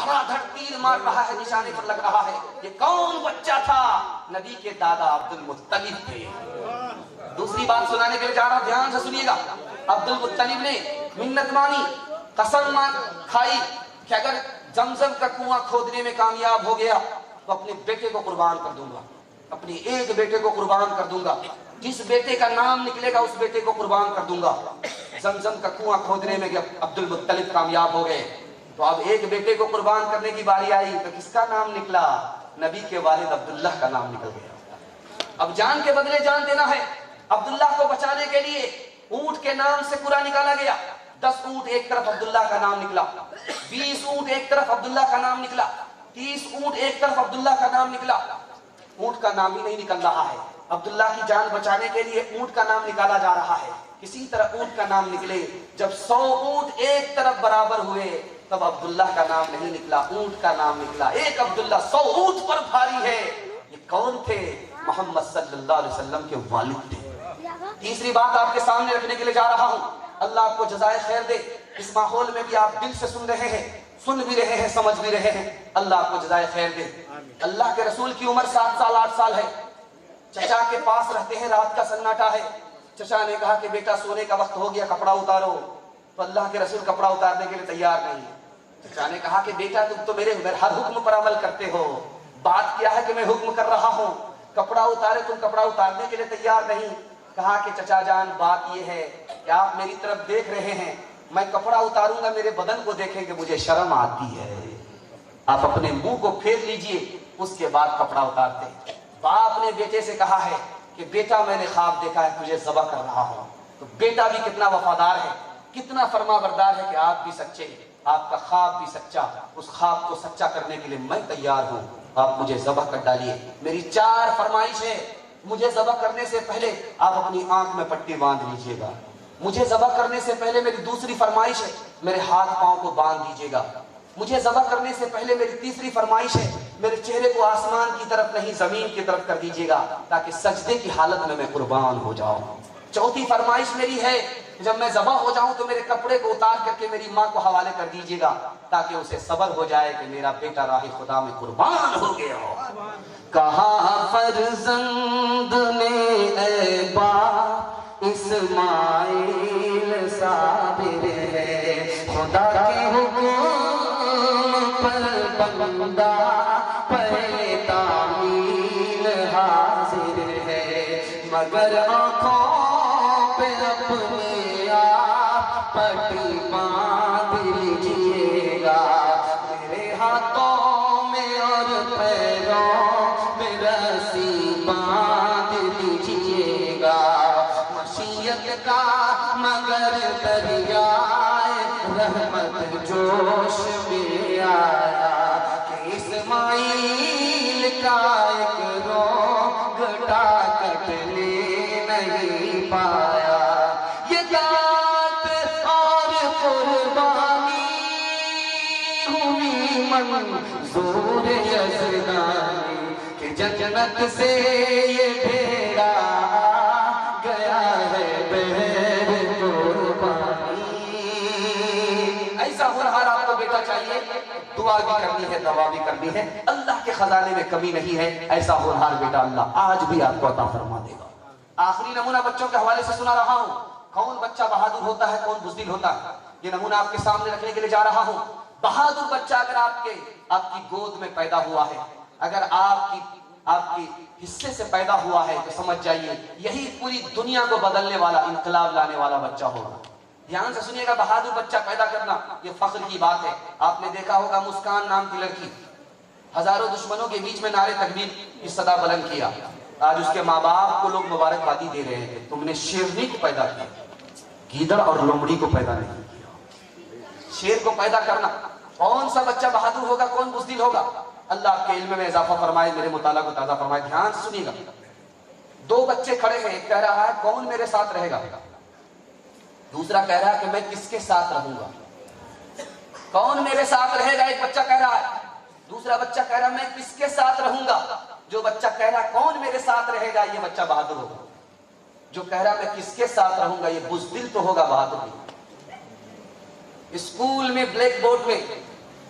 धड़ाधड़ तीर मार रहा है, निशाने पर लग रहा है। ये कौन बच्चा था? नबी के दादा अब्दुल मुत्तलिब थे। दूसरी बात सुनाने के लिए जा रहा हूं, ध्यान से सुनिएगा। अब्दुल मुत्तलिब ने मिन्नत मानी, कसम खाई कि अगर जमजम का कुआं खोदने में कामयाब हो गया तो अपने बेटे को कुर्बान कर दूंगा, अपने एक बेटे को कुर्बान कर दूंगा, जिस बेटे का नाम निकलेगा उस बेटे को कुर्बान कर दूंगा। जमजम का कुआं खोदने में अब्दुल मुत्तलिब कामयाब हो गए, तो अब एक बेटे को कुर्बान करने की बारी आई, तो किसका नाम निकला? नबी के वालिद अब्दुल्लाह का नाम निकल गया। अब जान के बदले जान देना है। अब्दुल्लाह को बचाने के लिए ऊंट के नाम से पूरा निकाला गया। 10 ऊंट एक तरफ अब्दुल्लाह का नाम निकला, 20 ऊंट एक तरफ अब्दुल्लाह का नाम निकला, 30 ऊंट एक तरफ अब्दुल्लाह का नाम निकला। ऊंट का नाम ही नहीं निकल रहा है। अब्दुल्लाह की जान बचाने के लिए ऊंट का नाम निकाला जा रहा है, किसी तरह ऊंट का नाम निकले। जब 100 ऊंट एक तरफ बराबर हुए तब अब्दुल्लाह का नाम नहीं निकला, ऊंट का नाम निकला। एक अब्दुल्लाह 100 ऊंट पर भारी है। ये कौन थे? मोहम्मद सल्लल्लाहु अलैहि वसल्लम के वालिद थे। तीसरी बात आपके सामने रखने के लिए जा रहा हूं, अल्लाह आपको जज़ाए खैर दे। इस माहौल में भी आप दिल से सुन रहे हैं, सुन भी रहे हैं, समझ भी रहे हैं, अल्लाह आपको जज़ाए खैर दे। अल्लाह के रसूल की उम्र 7 साल 8 साल है। चचा के पास रहते हैं, रात का सन्नाटा है। चचा ने कहा कि बेटा सोने का वक्त हो गया, कपड़ा उतारो। तो अल्लाह के रसूल कपड़ा उतारने के लिए तैयार नहीं। चचा ने कहा कि बेटा तुम तो मेरे हर हुक्म पर अमल करते हो, बात क्या है कि मैं हुक्म कर रहा हूँ, कपड़ा उतारे, तुम कपड़ा उतारने के लिए तैयार नहीं। कहा कि चचा जान बात यह है कि आप मेरी तरफ देख रहे हैं, मैं कपड़ा उतारूंगा, मेरे बदन को देखेंगे, मुझे शर्म आती है। आप अपने मुंह को फेर लीजिए, उसके बाद कपड़ा उतारते। बाप ने बेटे से कहा है कि बेटा मैंने ख्वाब देखा है, तुझे ज़बह कर रहा हूं। तो बेटा भी कितना वफादार है, कितना फरमाबरदार है कि आप भी सच्चे, आपका ख्वाब भी सच्चा, उस ख्वाब को सच्चा करने के लिए मैं तैयार हूं, आप मुझे ज़बह कर डालिए। मेरी 4 फरमाइश है। मुझे ज़बह करने से पहले आप अपनी आंख में पट्टी बांध लीजिएगा। मुझे ज़बह करने से पहले मेरी दूसरी फरमाइश है, मेरे हाथ पांव को बांध दीजिएगा। मुझे ज़बह करने से पहले मेरी तीसरी फरमाइश है, मेरे चेहरे को आसमान की तरफ नहीं ज़मीन की तरफ कर दीजिएगा, ताकि सजदे की हालत में मैं कुर्बान हो जाऊं। चौथी फरमाइश मेरी है, जब मैं ज़बह हो जाऊं तो मेरे कपड़े को उतार करके मेरी माँ को हवाले कर दीजिएगा, ताकि उसे सब्र हो जाए कि मेरा बेटा राह खुदा में कुर्बान हो गया हो। कहा फर्जंद ने ऐ बाप इस्माइल साबिर है, खुदा के हुक्म पर बंदा पे तामील हाजिर है, मगर आँखों पे अपने आप पट्टी बांध लीजिएगा। मेरे हाथों में और पैरों में रस्सी बांध लीजिएगा। मशीयत का मगर दरियाए रहमत जोश में आया कि इस्माइल का एक रोग कटने नहीं पाया। ये दात और कुर्बानी हुई मंजूर यज़दानी कि जन्नत से ये भेड़ा गया है बहर कुर्बानी। ऐसा हुनर आपको बेटा चाहिए, दुआ भी करनी है, दवा भी करनी है, अल्लाह के खजाने में कमी नहीं है। ऐसा होनहार बेटा अल्लाह आज भी आपको अता फरमा देगा। आखिरी नमूना बच्चों के हवाले से सुना रहा हूं, कौन बच्चा बहादुर होता है, कौन बुज़दिल होता है, ये नमूना आपके सामने रखने के लिए जा रहा हूं। बहादुर बच्चा अगर आपकी गोद में पैदा हुआ है, अगर आपकी हिस्से से पैदा हुआ है, तो समझ जाइए यही पूरी दुनिया को बदलने वाला, इनकलाब लाने वाला बच्चा होगा। ध्यान से सुनिएगा, बहादुर बच्चा पैदा करना ये फख्र की बात है। आपने देखा होगा मुस्कान नाम की लड़की हजारों दुश्मनों के बीच में नारे तकबीर की सदा बुलंद किया। आज उसके माँ बाप को लोग मुबारकबादी दे रहे हैं, तुमने शेरनी को पैदा किया, गीदड़ और लोमड़ी को पैदा नहीं किया। शेर को पैदा करना, कौन सा बच्चा बहादुर होगा, कौन बुज़दिल होगा? अल्लाह आपके इल्म में इजाफा फरमाए, मेरे मुताला को ताज़ा फरमाए। ध्यान से सुनिएगा, 2 बच्चे खड़े हैं, एक कह रहा है कौन मेरे साथ रहेगा, दूसरा कह रहा है कि मैं किसके साथ रहूंगा। कौन मेरे साथ रहेगा, एक बच्चा कह रहा है, दूसरा बच्चा कह रहा है मैं किसके साथ रहूंगा। जो बच्चा कह रहा है कौन मेरे साथ रहेगा, ये बच्चा बहादुर होगा। जो कह रहा है मैं किसके साथ रहूंगा, ये बुज़दिल तो होगा, बहादुर नहीं। स्कूल में ब्लैक बोर्ड में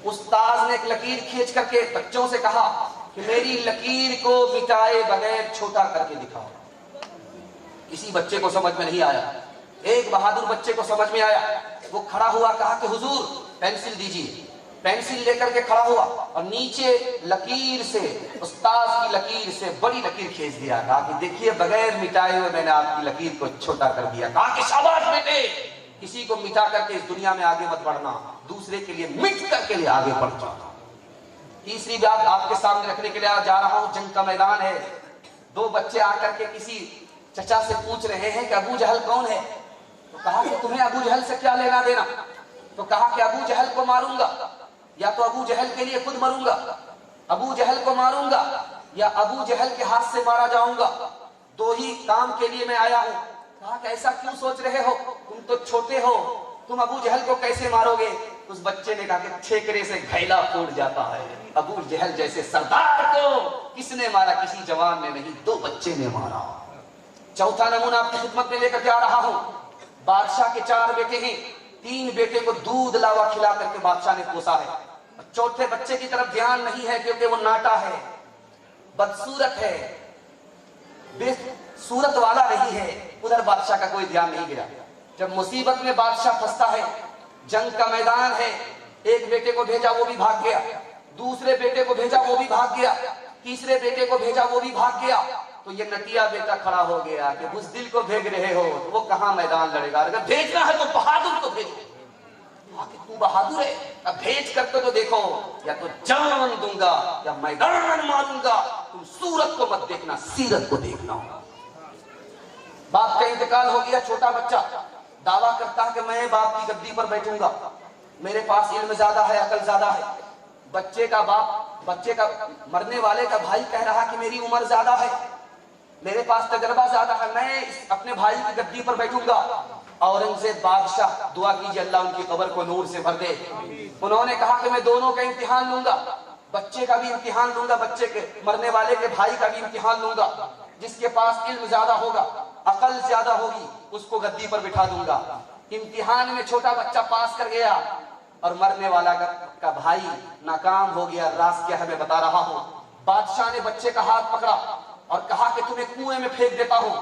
उस्ताद ने एक लकीर खींच करके बच्चों से कहा कि मेरी लकीर को मिटाए बगैर छोटा करके दिखाओ। किसी बच्चे को समझ में नहीं आया, एक बहादुर बच्चे को समझ में आया। वो खड़ा हुआ, कहा कि हुजूर पेंसिल दीजिए। पेंसिल लेकर के खड़ा हुआ और नीचे लकीर से, उस्ताद की लकीर से बड़ी लकीर खींच दिया। कहा कि देखिए बगैर मिटाए हुए मैंने आपकी लकीर को छोटा कर दिया। कहा कि शाबाश बेटे, किसी को मिटा करके इस दुनिया में आगे मत बढ़ना, दूसरे के लिए मिट करके लिए आगे बढ़ जाओ। तीसरी बात आपके सामने रखने के लिए जा रहा हूं, जंग का मैदान है। दो बच्चे आकर के किसी चचा से पूछ रहे हैं कि अबू जहल कौन है। तो कहा कि तुम्हें अबू जहल से क्या लेना देना। तो कहा कि अबू जहल को मारूंगा, या तो अबू जहल के लिए खुद मरूंगा, अबू जहल को मारूंगा या अबू जहल के हाथ से मारा जाऊंगा, दो ही काम के लिए मैं आया हूं। कहा कि ऐसा क्यों सोच रहे हो, तुम तो छोटे हो, तुम अबू जहल को कैसे मारोगे। उस बच्चे ने कहा कि ठेकरे से घैला फूट जाता है, अबू जहल जैसे सरदार को किसने मारा, किसी जवान ने नहीं, दो बच्चे ने मारा। चौथा नमूना आपकी खिदमत में लेकर जा रहा हूं। बादशाह के 4 बेटे हैं, 3 बेटे को दूध लावा खिला करके बादशाह ने पोसा है। चौथे बच्चे की तरफ ध्यान नहीं है क्योंकि वो नाटा है, बदसूरत है, सूरत वाला नहीं है। उधर बादशाह का कोई ध्यान नहीं गिरा। जब मुसीबत में बादशाह फंसता है, जंग का मैदान है, एक बेटे को भेजा वो भी भाग गया, दूसरे बेटे को भेजा वो भी भाग गया, तीसरे बेटे को भेजा वो भी भाग गया। तो ये नटिया बेटा खड़ा हो गया कि बुज़दिल को भेज रहे हो तो वो कहां मैदान लड़ेगा, अगर भेजना है तो बहादुर को भेजो। तू बहादुर है, अब भेज करके तो देखो, या तो जान दूंगा या मैदान मारूंगा, तुम सूरत को मत देखना, सीरत को देखना। बाप का इंतकाल हो गया, छोटा बच्चा दावा करता है कि मैं बाप की गद्दी पर बैठूंगा, मेरे पास इल्म ज्यादा है, अकल ज्यादा है। बच्चे का बाप, बच्चे का मरने वाले का भाई कह रहा कि मेरी उम्र ज्यादा है, मेरे पास तजर्बा ज्यादा है, मैं अपने भाई की गद्दी पर बैठूंगा। औरंगजेब बादशाह, दुआ कीजिए अल्लाह उनकी कब्र को नूर से भर दे, उन्होंने कहा कि मैं दोनों का इम्तिहान लूंगा, बच्चे का भी इम्तिहान लूंगा, बच्चे के मरने वाले के भाई का भी इम्तिहान लूंगा। जिसके पास इल्म ज्यादा होगा, अकल ज्यादा होगी, उसको गद्दी पर बिठा दूंगा। इम्तिहान में छोटा बच्चा पास कर गया और मरने वाला का भाई नाकाम हो गया। राज क्या है मैं बता रहा हूं। बादशाह ने बच्चे का हाथ पकड़ा और कहा कि तुम्हें कुएं में फेंक देता हूं।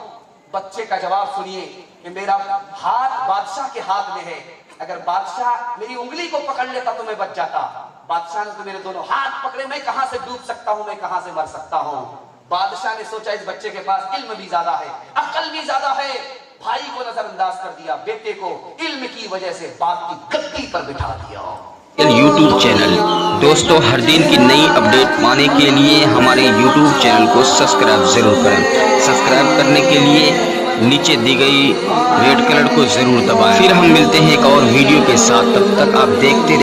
बच्चे का जवाब सुनिए कि मेरा हाथ बादशाह के हाथ में है, अगर बादशाह मेरी उंगली को पकड़ लेता तो मैं बच जाता। बादशाह ने तो मेरे दोनों हाथ पकड़े, मैं कहां से डूब सकता हूं, मैं कहां से मर सकता हूं। बादशाह ने सोचा इस बच्चे के पास इल्म भी ज्यादा है, अकल भी ज्यादा है, भाई को नजरअंदाज कर दिया, बेटे को इल्म की वजह से बाप की गद्दी पर बिठा दिया। यूट्यूब चैनल दोस्तों, हर दिन की नई अपडेट पाने के लिए हमारे यूट्यूब चैनल को सब्सक्राइब जरूर करें। सब्सक्राइब करने के लिए नीचे दी गई रेड कलर को जरूर दबाएं। फिर हम मिलते हैं एक और वीडियो के साथ, तब तक आप देखते